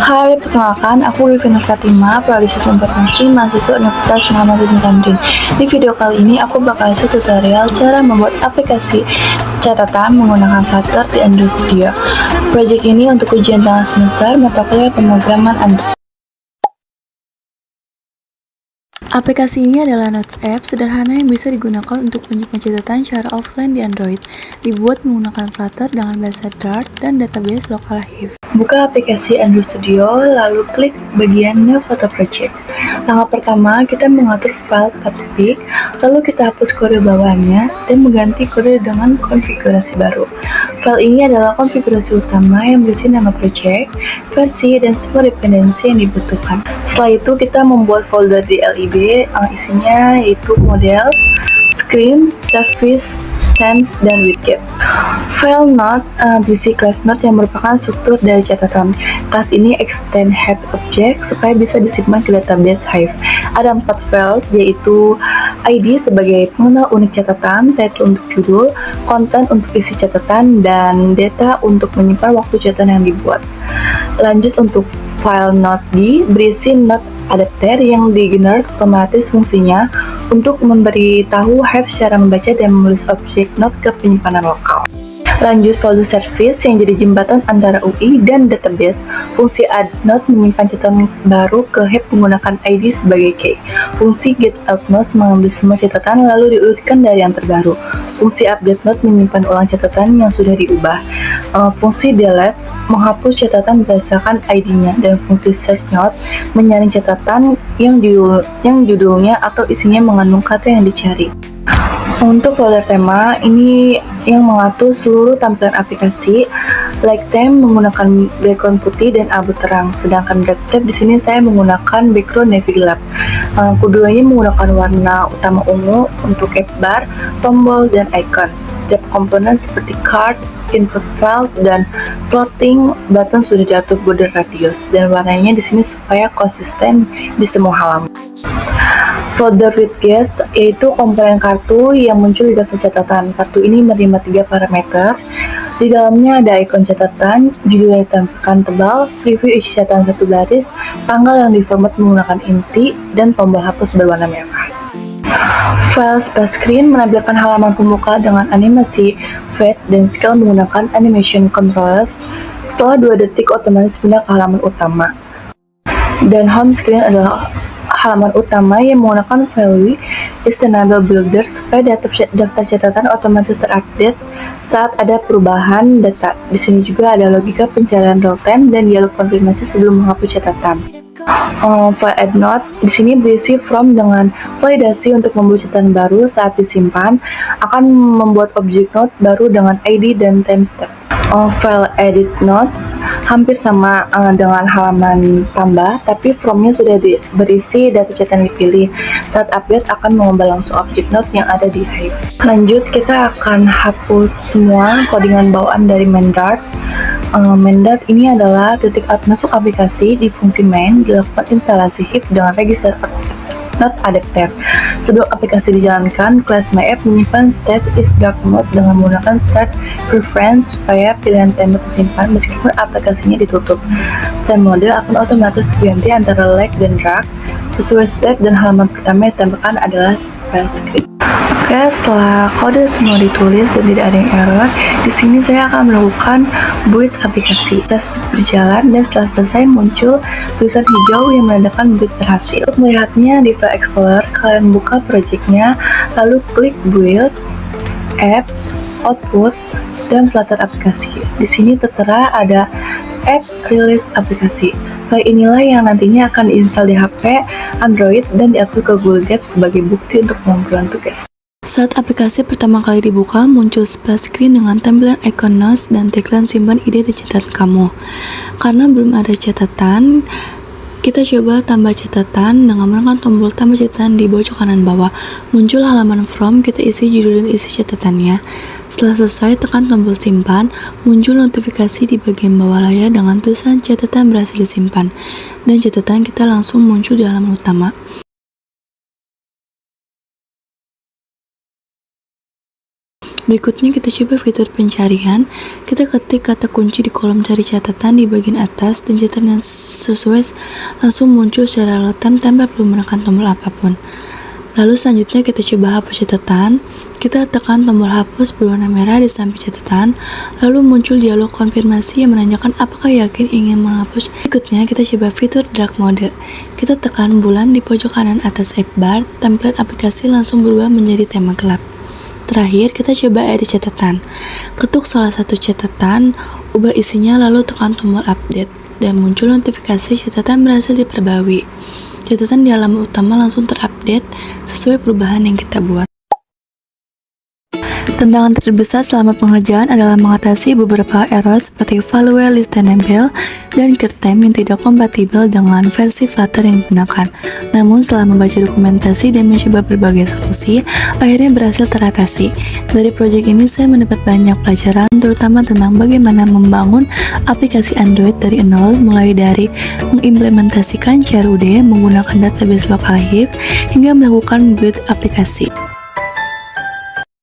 Hai, perkenalkan, aku Vivi Nur Fatima, Prodi Sistem Informasi, mahasiswa Universitas Muhammad Bin Tamrin. Di video kali ini, aku bakal kasih tutorial cara membuat aplikasi catatan menggunakan Flutter di Android Studio. Project ini untuk ujian tengah semester mata kuliah pemrograman Android. Aplikasi ini adalah Notes App sederhana yang bisa digunakan untuk menyimpan catatan secara offline di Android. Dibuat menggunakan Flutter dengan bahasa Dart dan database lokal Hive. Buka aplikasi Android Studio, lalu klik bagian New Photo Project. Langkah pertama, kita mengatur file Pubspec, lalu kita hapus kode bawahannya dan mengganti kode dengan konfigurasi baru. File ini adalah konfigurasi utama yang berisi nama project, versi, dan semua dependensi yang dibutuhkan. Setelah itu, kita membuat folder di lib, isinya yaitu models, screen, service, themes, dan widget. File note berisi class note yang merupakan struktur dari catatan. Kelas ini extend Hive object supaya bisa disimpan ke database Hive. Ada 4 file, yaitu ID sebagai pengenal unik catatan, title untuk judul, konten untuk isi catatan, dan data untuk menyimpan waktu catatan yang dibuat. Lanjut untuk file note D, berisi note adapter yang digenerate otomatis fungsinya untuk memberitahu Hive cara membaca dan menulis objek note ke penyimpanan lokal. Lanjut folder service yang jadi jembatan antara UI dan database. Fungsi add note menyimpan catatan baru ke Hive menggunakan ID sebagai key. Fungsi get out note mengambil semua catatan lalu diurutkan dari yang terbaru. Fungsi update note menyimpan ulang catatan yang sudah diubah. Fungsi delete menghapus catatan berdasarkan ID-nya, dan fungsi search note menyaring catatan yang judulnya atau isinya mengandung kata yang dicari. Untuk folder tema, ini yang mengatur seluruh tampilan aplikasi. Like theme menggunakan background putih dan abu terang, sedangkan dark tab di sini saya menggunakan background navy gelap. Keduanya menggunakan warna utama ungu untuk app bar, tombol, dan icon. Setiap komponen seperti card, info file, dan floating button sudah diatur border radius, dan warnanya di sini supaya konsisten di semua halaman. Folder widgets yaitu komponen kartu yang muncul di daftar catatan. Kartu ini menerima 3 parameter. Di dalamnya ada ikon catatan, judul yang ditampilkan tebal, preview isi catatan 1 baris, tanggal yang diformat menggunakan inti, dan tombol hapus berwarna merah. File splash screen menampilkan halaman pembuka dengan animasi fade dan scale menggunakan animation controls. Setelah 2 detik otomatis pindah ke halaman utama. Dan home screen adalah halaman utama yang menggunakan value extendable builder supaya daftar catatan otomatis terupdate saat ada perubahan data. Di sini juga ada logika pencarian real time dan dialog konfirmasi sebelum menghapus catatan. File add note di sini berisi form dengan validasi untuk membuat catatan baru saat disimpan, akan membuat objek note baru dengan ID dan timestamp. File edit note hampir sama dengan halaman tambah, tapi formnya sudah berisi data catatan dipilih. Saat update akan mengubah langsung objek note yang ada di Hive. Lanjut, kita akan hapus semua codingan bawaan dari main Dart. Main Dart ini adalah titik masuk aplikasi di fungsi main, dilakukan instalasi Hive dengan register note adapter. Sebelum aplikasi dijalankan, kelas MyApp menyimpan state is dark mode dengan menggunakan start preference supaya pilihan tema tersimpan meskipun aplikasinya ditutup. Time mode akan otomatis diganti antara light dan dark sesuai state, dan halaman pertama yang ditambahkan adalah splash screen. Oke, setelah kode semua ditulis dan tidak ada yang error, di sini saya akan melakukan build aplikasi. Tes berjalan dan setelah selesai muncul tulisan hijau yang menandakan build berhasil. Untuk melihatnya di File Explorer, kalian buka projectnya, lalu klik Build, Apps, Output, dan Flutter aplikasi. Di sini tertera ada App Release aplikasi. File inilah yang nantinya akan diinstal di HP, Android, dan diupload ke Google Drive sebagai bukti untuk pengumpulan tugas. Saat aplikasi pertama kali dibuka, muncul splash screen dengan tampilan icon notes dan tagline simpan ide dan catatan kamu. Karena belum ada catatan, kita coba tambah catatan dengan menekan tombol tambah catatan di pojok kanan bawah. Muncul halaman from, kita isi judul dan isi catatannya. Setelah selesai, tekan tombol simpan. Muncul notifikasi di bagian bawah layar dengan tulisan catatan berhasil disimpan, dan catatan kita langsung muncul di halaman utama. Berikutnya kita coba fitur pencarian. Kita ketik kata kunci di kolom cari catatan di bagian atas dan catatan yang sesuai langsung muncul secara real-time tanpa perlu menekan tombol apapun. Lalu selanjutnya kita coba hapus catatan. Kita tekan tombol hapus berwarna merah di samping catatan. Lalu muncul dialog konfirmasi yang menanyakan apakah yakin ingin menghapus. Berikutnya kita coba fitur dark mode. Kita tekan bulan di pojok kanan atas app bar. Template aplikasi langsung berubah menjadi tema gelap. Terakhir kita coba edit catatan. Ketuk salah satu catatan, ubah isinya lalu tekan tombol update dan muncul notifikasi catatan berhasil diperbarui. Catatan di halaman utama langsung terupdate sesuai perubahan yang kita buat. Tantangan terbesar selama pengerjaan adalah mengatasi beberapa error seperti value list enable dan create time yang tidak kompatibel dengan versi Flutter yang digunakan. Namun setelah membaca dokumentasi dan mencoba berbagai solusi, akhirnya berhasil teratasi. Dari proyek ini saya mendapat banyak pelajaran, terutama tentang bagaimana membangun aplikasi Android dari nol, mulai dari mengimplementasikan CRUD menggunakan database lokal Hive hingga melakukan build aplikasi.